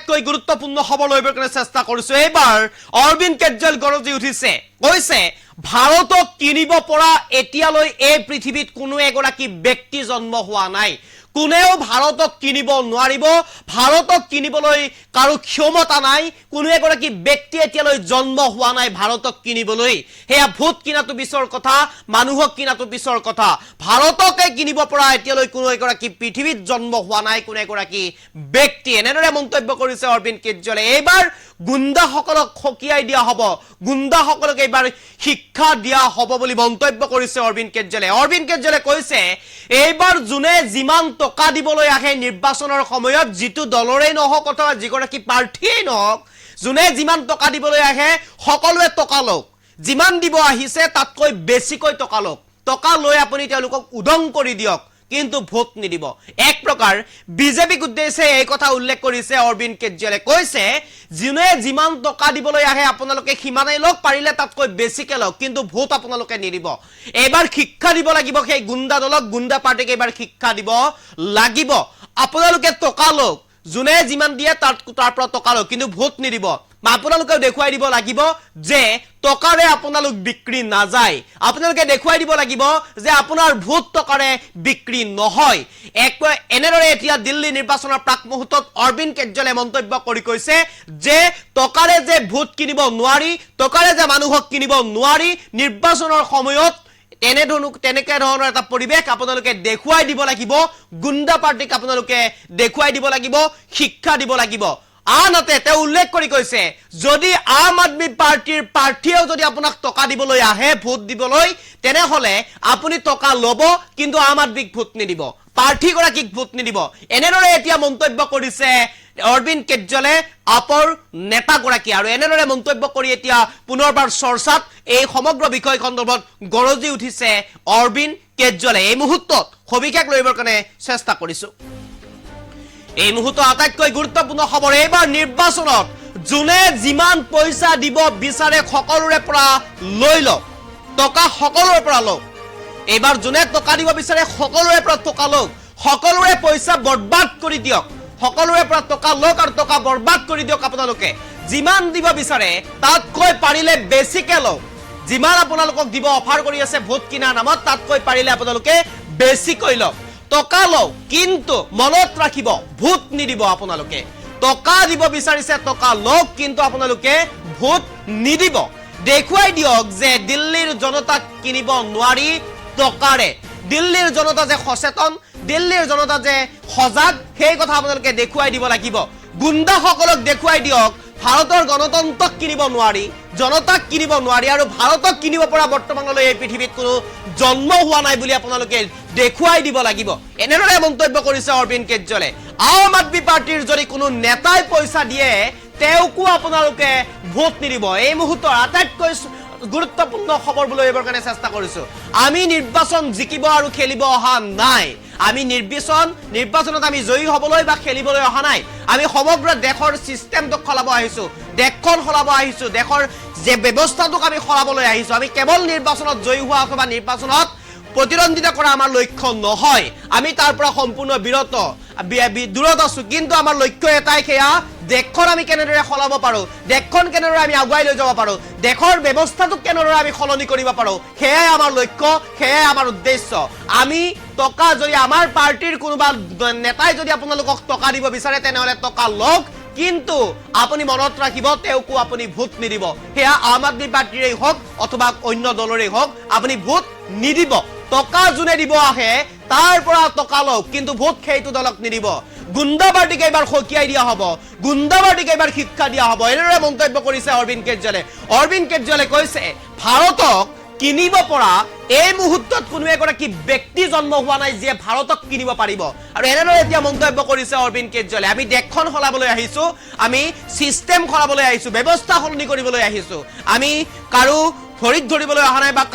আটাইতকৈ গুৰুত্বপূৰ্ণ খবৰ লৈ কাৰণে চেষ্টা কৰিছো এইবাৰ অৰবিন্দ কেজৰিৱাল গৰজি উঠিছে কৈছে ভাৰতক কিনিব পৰা এতিয়ালৈ এই পৃথিৱীত কোনো এগৰাকী ব্যক্তি জন্ম হোৱা নাই কোনেও ভাৰতক কিনিব নোৱাৰিব ভাৰতক কিনিবলৈ কাৰো ক্ষমতা নাই কোনো এগৰাকী ব্যক্তি এতিয়ালৈ জন্ম হোৱা নাই ভাৰতক কিনিবলৈ হেয়া ভূত কিনাটো পিছৰ কথা মানুহক কিনাটো পিছৰ কথা ভাৰতকে কিনিব পৰা এতিয়ালৈ কোনো এগৰাকী পৃথিৱীত জন্ম হোৱা নাই কোনো এগৰাকী ব্যক্তি এনেদৰে মন্তব্য কৰিছে অৰবিন্দ কেজৰিৱালে এইবাৰ গুণ্ডাসকলক খকিয়াই দিয়া হ'ব গুণ্ডাসকলক এইবাৰ শিক্ষা দিয়া হ'ব বুলি মন্তব্য কৰিছে অৰবিন্দ কেজৰিৱালে কৈছে এইবাৰ জুনে যিমান টকা দিবলৈ আহে নিৰ্বাচনৰ সময়ত যিটো দলৰে নহওক অথবা যিগৰাকী প্ৰাৰ্থীয়ে নহওক জুনে যিমান টকা দিবলৈ আহে সকলোৱে টকা লওক যিমান দিব আহিছে তাতকৈ বেছিকৈ টকা লওক টকা লৈ আপুনি তেওঁলোকক উদং কৰি দিয়ক কিন্তু ভোট নিদিব এক প্ৰকাৰ বিজেপিক উদ্দেশ্যে এই কথা উল্লেখ কৰিছে অৰবিন্দ কেজৰিৱালে কৈছে জুনে যিমান টকা দিবলৈ আহে আপোনালোকে সিমানেই লওক পাৰিলে তাতকৈ বেছিকৈ লওক কিন্তু ভোট আপোনালোকে নিদিব এবাৰ শিক্ষা দিব লাগিব সেই গুণ্ডা দলক গুণ্ডা পাৰ্টিক এবাৰ শিক্ষা দিব লাগিব আপোনালোকে টকা লওক জুনে যিমান দিয়ে তাৰ পৰা টকা লওক কিন্তু ভোট নিদিব আপোনালোকে দেখুৱাই দিব লাগিব যে টকাৰে আপোনালোক বিক্ৰী নাযায় আপোনালোকে দেখুৱাই দিব লাগিব যে আপোনাৰ ভোট টকাৰে বিক্ৰী নহয় এনেদৰে এতিয়া দিল্লী নিৰ্বাচনৰ প্ৰাক মুহূৰ্তত অৰবিন্দ কেজৰিৱালে মন্তব্য কৰি কৈছে যে টকাৰে যে ভোট কিনিব নোৱাৰি টকাৰে যে মানুহক কিনিব নোৱাৰি নিৰ্বাচনৰ সময়ত তেনেকে ধৰণৰ এটা পৰিবেশ আপোনালোকে দেখুৱাই দিব লাগিব গুণ্ডা পাৰ্টিক আপোনালোকে দেখুৱাই দিব লাগিব শিক্ষা দিব লাগিব আনতে তেওঁ উল্লেখ কৰি কৈছে যদি আম আদমি পাৰ্টিৰ প্ৰাৰ্থীয়েও যদি আপোনাক টকা দিবলৈ আহে ভোট দিবলৈ তেনেহলে আপুনি টকা লব কিন্তু আম আদমিক ভোট নিদিব প্ৰাৰ্থীগৰাকীক ভোট নিদিব এনেদৰে এতিয়া মন্তব্য কৰিছে অৰবিন্দ কেজৰিৱালে আপৰ নেতাগৰাকী আৰু এনেদৰে মন্তব্য কৰি এতিয়া পুনৰবাৰ চৰ্চাত এই সমগ্ৰ বিষয় সন্দৰ্ভত গৰজি উঠিছে অৰবিন্দ কেজৰিৱালে এই মুহূৰ্তত সবিশেষ লইবৰ কাৰণে চেষ্টা কৰিছো এই মুহূৰ্তত আটাইতকৈ গুৰুত্বপূৰ্ণ খবৰ এইবাৰ নিৰ্বাচনত জুনে যিমান পইচা দিব বিচাৰে সকলোৰে পৰা লৈ লওক টকা সকলোৰে পৰা লওক এইবাৰ জুনে টকা দিব বিচাৰে সকলোৰে পৰা টকা লওক সকলোৰে পইচা বৰবাদ কৰি দিয়ক সকলোৰে পৰা টকা লওক আৰু টকা বৰবাদ কৰি দিয়ক আপোনালোকে যিমান দিব বিচাৰে তাতকৈ পাৰিলে বেছিকে লওক যিমান আপোনালোকক দিব অফাৰ কৰি আছে ভোট কিনাৰ নামত তাতকৈ পাৰিলে আপোনালোকে বেছিকৈ লওক টকা লওক কিন্তু মনত ৰাখিব ভোট নিদিব আপোনালোকে টকা দিব বিচাৰিছে টকা লওক কিন্তু আপোনালোকে ভোট নিদিব দেখুৱাই দিয়ক যে দিল্লীৰ জনতাক কিনিব নোৱাৰি টকাৰে দিল্লীৰ জনতা যে সচেতন দিল্লীৰ জনতা যে সজাগ সেই কথা আপোনালোকে দেখুৱাই দিব লাগিব গুণ্ডাসকলক দেখুৱাই দিয়ক ভাৰতৰ গণতন্ত্ৰক কিনিব নোৱাৰি জনতাক কিনিব নোৱাৰি আৰু ভাৰতক কিনিব পৰা বৰ্তমানলৈ এই পৃথিৱীত কোনো জন্ম হোৱা নাই বুলি আপোনালোকে দেখুৱাই দিব লাগিব এনেদৰে মন্তব্য কৰিছে অৰবিন্দ কেজৰিৱালে আম আদমি পাৰ্টিৰ যদি কোনো নেতাই পইচা দিয়ে তেওঁকো আপোনালোকে ভোট নিদিব এই মুহূৰ্তৰ আটাইতকৈ গুৰুত্বপূৰ্ণ খবৰ বুলি এইবাৰ কাৰণে চেষ্টা কৰিছো আমি নিৰ্বাচন জিকিব আৰু খেলিব অহা নাই আমি নিৰ্বাচনত আমি জয়ী হ'বলৈ বা খেলিবলৈ অহা নাই আমি সমগ্ৰ দেশৰ সিস্টেমটো খলাব আহিছো দেশখন খলাব আহিছো দেশৰ যে ব্যৱস্থাটোক আমি খলাবলৈ আহিছো আমি কেৱল নিৰ্বাচনত জয়ী হোৱা অথবা নিৰ্বাচনত প্ৰতিদ্বন্দ্বিতা কৰা আমাৰ লক্ষ্য নহয় আমি তাৰ পৰা সম্পূৰ্ণ বিৰত দূৰত আছো কিন্তু আমাৰ লক্ষ্য এটাই সেয়া দেশখন আমি কেনেদৰে খলাব পাৰো দেশখন কেনেদৰে আমি আগুৱাই লৈ যাব পাৰো দেশৰ ব্যৱস্থাটোক কেনেদৰে আমি সলনি কৰিব পাৰো সেয়াই আমাৰ লক্ষ্য সেয়াই আমাৰ উদ্দেশ্য আমি টকা যদি আমাৰ পাৰ্টিৰ কোনোবা নেতাই যদি আপোনালোকক টকা দিব বিচাৰে তেনেহলে টকা লওক কিন্তু আপুনি মনত ৰাখিব তেওঁকো আপুনি ভোট নিদিব সেয়া আম আদমি পাৰ্টিৰেই হওক অথবা অন্য দলৰেই হওক আপুনি ভোট নিদিব টকা জুনে দিব আহে তাৰ পৰা টকা লওক কিন্তু ভোট সেইটো দলক নিদিব গুণ্ডা পাৰ্টিক এবাৰ খকিয়াই দিয়া হ'ব গুণ্ডা পাৰ্টিক এবাৰ শিক্ষা দিয়া হ'ব এনেদৰে মন্তব্য কৰিছে অৰবিন্দ কেজৰিৱালে কৈছে ভাৰতক কিনিব পৰা এই মুহূৰ্তত কোনো এগৰাকী ব্যক্তি জন্ম হোৱা নাই যে ভাৰতক কিনিব পাৰিব আৰু এনেদৰে এতিয়া মন্তব্য কৰিছে অৰবিন্দ কেজৰিৱালে আমি দেশখন খলাবলৈ আহিছো আমি সিস্টেম খলাবলৈ আহিছো ব্যৱস্থা সলনি কৰিবলৈ আহিছো আমি কাৰো ভৰিত ধৰিবলৈ অহা নাই বা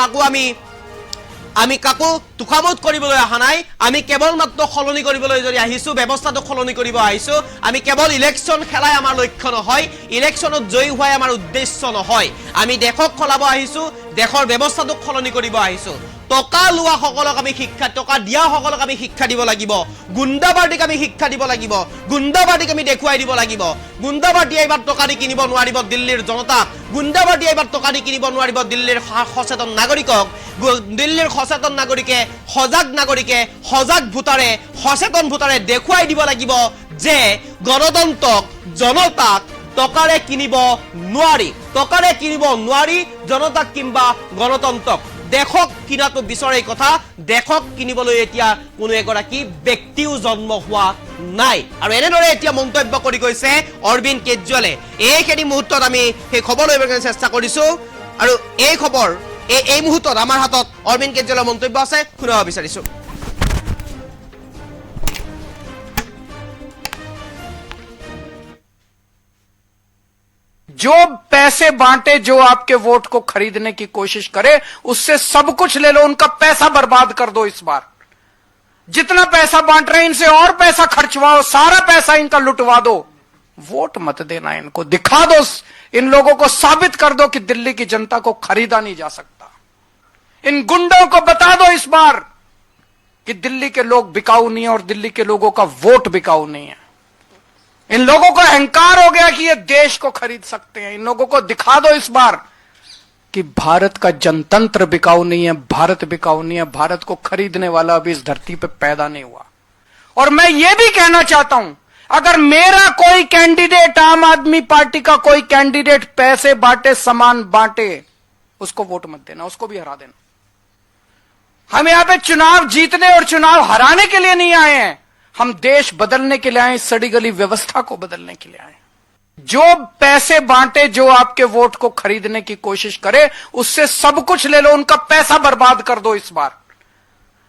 আমি কাকো তুখামত কৰিবলৈ অহা নাই আমি কেৱল মাত্ৰ সলনি কৰিবলৈ যদি আহিছো ব্যৱস্থাটো সলনি কৰিব আহিছো আমি কেৱল ইলেকশন খেলাই আমাৰ লক্ষ্য নহয় ইলেকশনত জয়ী হোৱাই আমাৰ উদ্দেশ্য নহয় আমি দেশক খলাব আহিছো দেশৰ ব্যৱস্থাটো সলনি কৰিব আহিছো টকা লোৱা সকলক আমি শিক্ষা, টকা দিয়া সকলক আমি শিক্ষা দিব লাগিব, গুণ্ডাবাদীক আমি শিক্ষা দিব লাগিব, গুণ্ডাবাদীক আমি দেখুৱাই দিব লাগিব। গুণ্ডাবাদীয়ে এইবাৰ টকা দি কিনিব নোৱাৰিব দিল্লীৰ জনতাক, গুণ্ডাবাদীয়ে এইবাৰ টকা দি কিনিব নোৱাৰিব দিল্লীৰ সচেতন নাগৰিকক। দিল্লীৰ সচেতন নাগৰিকে, সজাগ নাগৰিকে, সজাগ ভোটাৰে, সচেতন ভোটাৰে দেখুৱাই দিব লাগিব যে গণতন্ত্ৰক, জনতাক টকাৰে কিনিব নোৱাৰি, টকাৰে কিনিব নোৱাৰি জনতাক কিংবা গণতন্ত্ৰক। দেশক কিনাটো বিচৰে কথা, দেশক কিনিবলৈ এতিয়া কোনো এগৰাকী ব্যক্তিও জন্ম হোৱা নাই। আৰু এনেদৰে এতিয়া মন্তব্য কৰি গৈছে অৰবিন্দ কেজৰিৱালে। এইখিনি মুহূৰ্তত আমি সেই খবৰ লৈ চেষ্টা কৰিছো, আৰু এই খবৰ এই মুহূৰ্তত আমাৰ হাতত অৰবিন্দ কেজৰিৱালৰ মন্তব্য আছে, শুনাব বিচাৰিছো। जो पैसे बांटे, जो आपके वोट को खरीदने की कोशिश करे, उससे सब कुछ ले लो, उनका पैसा बर्बाद कर दो। इस बार जितना पैसा बांट रहे हैं इनसे और पैसा खर्चवाओ, सारा पैसा इनका लुटवा दो। वोट मत देना इनको, दिखा दो, इन लोगों को साबित कर दो कि दिल्ली की जनता को खरीदा नहीं जा सकता। इन गुंडों को बता दो इस बार कि दिल्ली के लोग बिकाऊ नहीं है और दिल्ली के लोगों का वोट बिकाऊ नहीं है। इन लोगों को अहंकार हो गया कि ये देश को खरीद सकते हैं। इन लोगों को दिखा दो इस बार कि भारत का जनतंत्र बिकाऊ नहीं है, भारत बिकाऊ नहीं है, भारत को खरीदने वाला अभी इस धरती पे पैदा नहीं हुआ। और मैं ये भी कहना चाहता हूं, अगर मेरा कोई कैंडिडेट, आम आदमी पार्टी का कोई कैंडिडेट पैसे बांटे, सामान बांटे, उसको वोट मत देना, उसको भी हरा देना। हम यहां पे चुनाव जीतने और चुनाव हराने के लिए नहीं आए हैं, हम देश बदलने के लिए आए, सड़ी गली व्यवस्था को बदलने के लिए आए। जो पैसे बांटे, जो आपके वोट को खरीदने की कोशिश करे, उससे सब कुछ ले लो, उनका पैसा बर्बाद कर दो। इस बार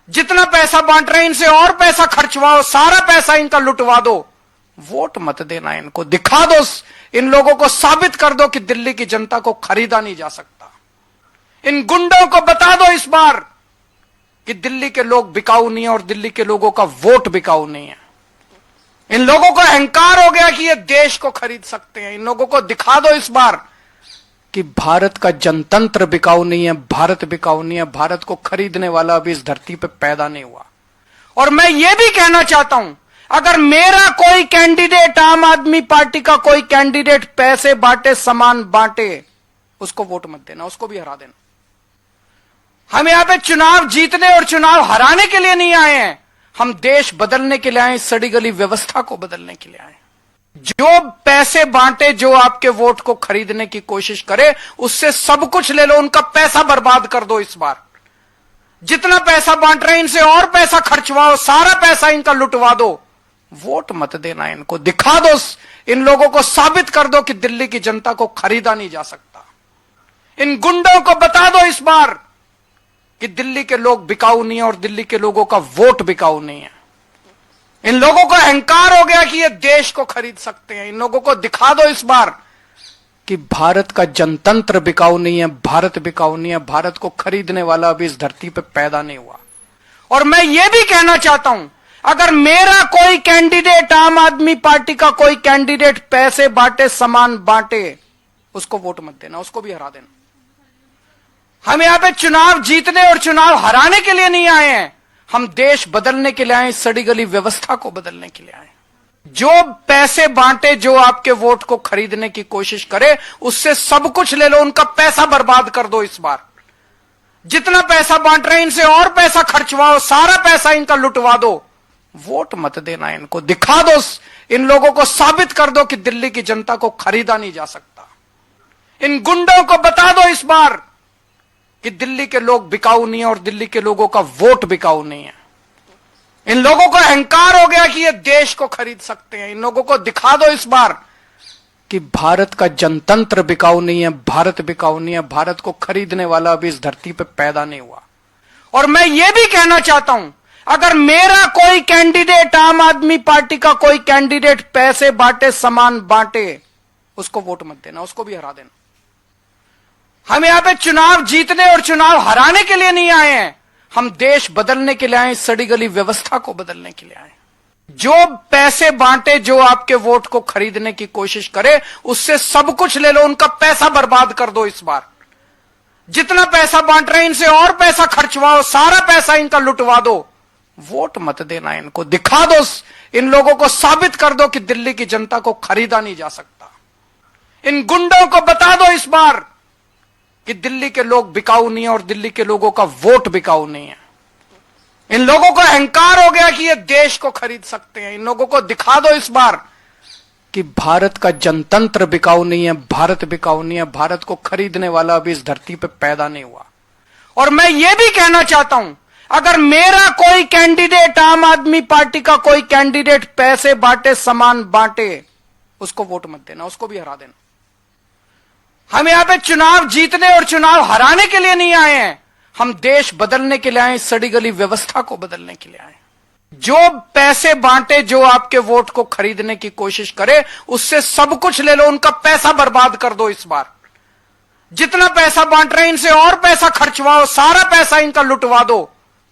जितना पैसा बांट रहे हैं इनसे और पैसा खर्चवाओ, सारा पैसा इनका लुटवा दो। वोट मत देना इनको, दिखा दो, इन लोगों को साबित कर दो कि दिल्ली की जनता को खरीदा नहीं जा सकता। इन गुंडों को बता दो इस बार कि दिल्ली के लोग बिकाऊ नहीं है और दिल्ली के लोगों का वोट बिकाऊ नहीं है। इन लोगों को अहंकार हो गया कि ये देश को खरीद सकते हैं। इन लोगों को दिखा दो इस बार कि भारत का जनतंत्र बिकाऊ नहीं है, भारत बिकाऊ नहीं है, भारत को खरीदने वाला अभी इस धरती पे पैदा नहीं हुआ। और मैं ये भी कहना चाहता हूं, अगर मेरा कोई कैंडिडेट, आम आदमी पार्टी का कोई कैंडिडेट पैसे बांटे, सामान बांटे, उसको वोट मत देना, उसको भी हरा देना। हम यहां पे चुनाव जीतने और चुनाव हराने के लिए नहीं आए हैं, हम देश बदलने के लिए आए, सड़ी गली व्यवस्था को बदलने के लिए आए। जो पैसे बांटे, जो आपके वोट को खरीदने की कोशिश करे, उससे सब कुछ ले लो, उनका पैसा बर्बाद कर दो। इस बार जितना पैसा बांट रहे हैं इनसे और पैसा खर्चवाओ, सारा पैसा इनका लुटवा दो। वोट मत देना इनको, दिखा दो, इन लोगों को साबित कर दो कि दिल्ली की जनता को खरीदा नहीं जा सकता। इन गुंडों को बता दो इस बार कि दिल्ली के लोग बिकाऊ नहीं है और दिल्ली के लोगों का वोट बिकाऊ नहीं है। इन लोगों को अहंकार हो गया कि ये देश को खरीद सकते हैं। इन लोगों को दिखा दो इस बार कि भारत का जनतंत्र बिकाऊ नहीं है, भारत बिकाऊ नहीं है, भारत को खरीदने वाला अभी इस धरती पे पैदा नहीं हुआ। और मैं ये भी कहना चाहता हूं, अगर मेरा कोई कैंडिडेट, आम आदमी पार्टी का कोई कैंडिडेट पैसे बांटे, सामान बांटे, उसको वोट मत देना, उसको भी हरा देना। हम यहां पे चुनाव जीतने और चुनाव हराने के लिए नहीं आए हैं, हम देश बदलने के लिए आए, सड़ी गली व्यवस्था को बदलने के लिए आए। जो पैसे बांटे, जो आपके वोट को खरीदने की कोशिश करे, उससे सब कुछ ले लो, उनका पैसा बर्बाद कर दो। इस बार जितना पैसा बांट रहे हैं इनसे और पैसा खर्चवाओ, सारा पैसा इनका लुटवा दो। वोट मत देना इनको, दिखा दो, इन लोगों को साबित कर दो कि दिल्ली की जनता को खरीदा नहीं जा सकता। इन गुंडों को बता दो इस बार कि दिल्ली के लोग बिकाऊ नहीं है और दिल्ली के लोगों का वोट बिकाऊ नहीं है। इन लोगों को अहंकार हो गया कि ये देश को खरीद सकते हैं। इन लोगों को दिखा दो इस बार कि भारत का जनतंत्र बिकाऊ नहीं है, भारत बिकाऊ नहीं है, भारत को खरीदने वाला अभी इस धरती पे पैदा नहीं हुआ। और मैं ये भी कहना चाहता हूं, अगर मेरा कोई कैंडिडेट, आम आदमी पार्टी का कोई कैंडिडेट पैसे बांटे, सामान बांटे, उसको वोट मत देना, उसको भी हरा देना। हम यहां पे चुनाव जीतने और चुनाव हराने के लिए नहीं आए हैं, हम देश बदलने के लिए आए, सड़ी गली व्यवस्था को बदलने के लिए आए। जो पैसे बांटे, जो आपके वोट को खरीदने की कोशिश करे, उससे सब कुछ ले लो, उनका पैसा बर्बाद कर दो। इस बार जितना पैसा बांट रहे हैं इनसे और पैसा खर्चवाओ, सारा पैसा इनका लुटवा दो, वोट मत देना इनको, दिखा दो, इन लोगों को साबित कर दो कि दिल्ली की जनता को खरीदा नहीं जा सकता। इन गुंडों को बता दो इस बार कि दिल्ली के लोग बिकाऊ नहीं है और दिल्ली के लोगों का वोट बिकाऊ नहीं है। इन लोगों को अहंकार हो गया कि ये देश को खरीद सकते हैं। इन लोगों को दिखा दो इस बार कि भारत का जनतंत्र बिकाऊ नहीं है, भारत बिकाऊ नहीं है, भारत को खरीदने वाला अभी इस धरती पे पैदा नहीं हुआ। और मैं ये भी कहना चाहता हूं, अगर मेरा कोई कैंडिडेट, आम आदमी पार्टी का कोई कैंडिडेट पैसे बांटे, सामान बांटे, उसको वोट मत देना, उसको भी हरा देना। हम यहां पे चुनाव जीतने और चुनाव हराने के लिए नहीं आए हैं, हम देश बदलने के लिए आए, सड़ी गली व्यवस्था को बदलने के लिए आए। जो पैसे बांटे, जो आपके वोट को खरीदने की कोशिश करे, उससे सब कुछ ले लो, उनका पैसा बर्बाद कर दो इस बार। जितना पैसा बांट रहे हैं इनसे और पैसा खर्चवाओ, सारा पैसा इनका लुटवा दो,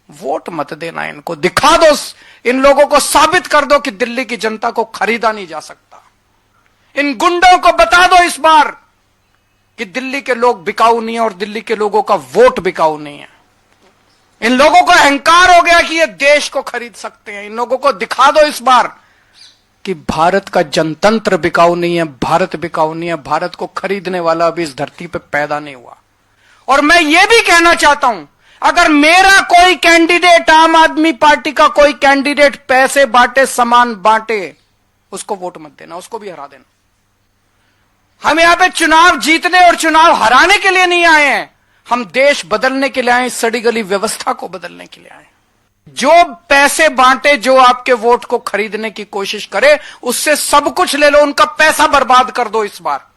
वोट मत देना इनको, दिखा दो, इन लोगों को साबित कर दो कि दिल्ली की जनता को खरीदा नहीं जा सकता। इन गुंडों को बता दो इस बार कि दिल्ली के लोग बिकाऊ नहीं है और दिल्ली के लोगों का वोट बिकाऊ नहीं है। इन लोगों को अहंकार हो गया कि ये देश को खरीद सकते हैं। इन लोगों को दिखा दो इस बार कि भारत का जनतंत्र बिकाऊ नहीं है, भारत बिकाऊ नहीं है, भारत को खरीदने वाला अभी इस धरती पे पैदा नहीं हुआ। और मैं ये भी कहना चाहता हूं, अगर मेरा कोई कैंडिडेट, आम आदमी पार्टी का कोई कैंडिडेट पैसे बांटे, सामान बांटे, उसको वोट मत देना, उसको भी हरा देना। हम यहां पे चुनाव जीतने और चुनाव हराने के लिए नहीं आए हैं, हम देश बदलने के लिए आए, सड़ी गली व्यवस्था को बदलने के लिए आए। जो पैसे बांटे, जो आपके वोट को खरीदने की कोशिश करे, उससे सब कुछ ले लो, उनका पैसा बर्बाद कर दो इस बार।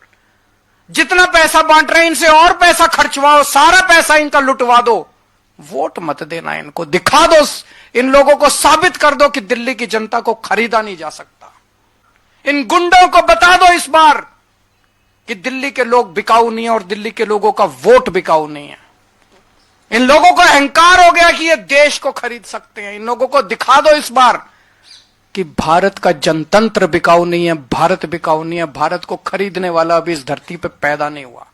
जितना पैसा बांट रहे हैं इनसे और पैसा खर्चवाओ, सारा पैसा इनका लुटवा दो, वोट मत देना इनको, दिखा दो, इन लोगों को साबित कर दो कि दिल्ली की जनता को खरीदा नहीं जा सकता। इन गुंडों को बता दो इस बार कि दिल्ली के लोग बिकाऊ नहीं है और दिल्ली के लोगों का वोट बिकाऊ नहीं है। इन लोगों को अहंकार हो गया कि ये देश को खरीद सकते हैं। इन लोगों को दिखा दो इस बार कि भारत का जनतंत्र बिकाऊ नहीं है, भारत बिकाऊ नहीं है, भारत को खरीदने वाला अभी इस धरती पे पैदा नहीं हुआ।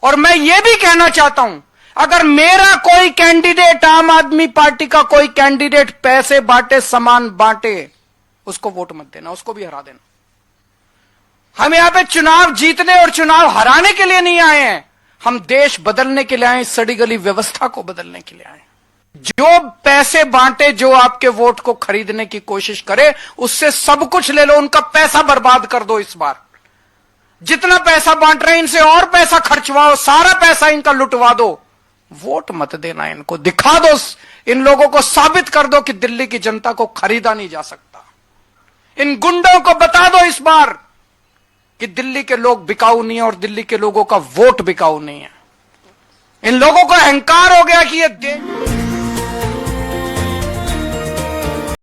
और मैं ये भी कहना चाहता हूं, अगर मेरा कोई कैंडिडेट, आम आदमी पार्टी का कोई कैंडिडेट पैसे बांटे, सामान बांटे, उसको वोट मत देना, उसको भी हरा देना। हम यहां पे चुनाव जीतने और चुनाव हराने के लिए नहीं आए हैं, हम देश बदलने के लिए आए, सड़ी गली व्यवस्था को बदलने के लिए आए। जो पैसे बांटे, जो आपके वोट को खरीदने की कोशिश करे, उससे सब कुछ ले लो, उनका पैसा बर्बाद कर दो इस बार। जितना पैसा बांट रहे हैं इनसे और पैसा खर्चवाओ, सारा पैसा इनका लुटवा दो, वोट मत देना इनको, दिखा दो, इन लोगों को साबित कर दो कि दिल्ली की जनता को खरीदा नहीं जा सकता। इन गुंडों को बता दो इस बार कि दिल्ली के लोग बिकाऊ नहीं है और दिल्ली के लोगों का वोट बिकाऊ नहीं है। इन लोगों को अहंकार हो गया कि ये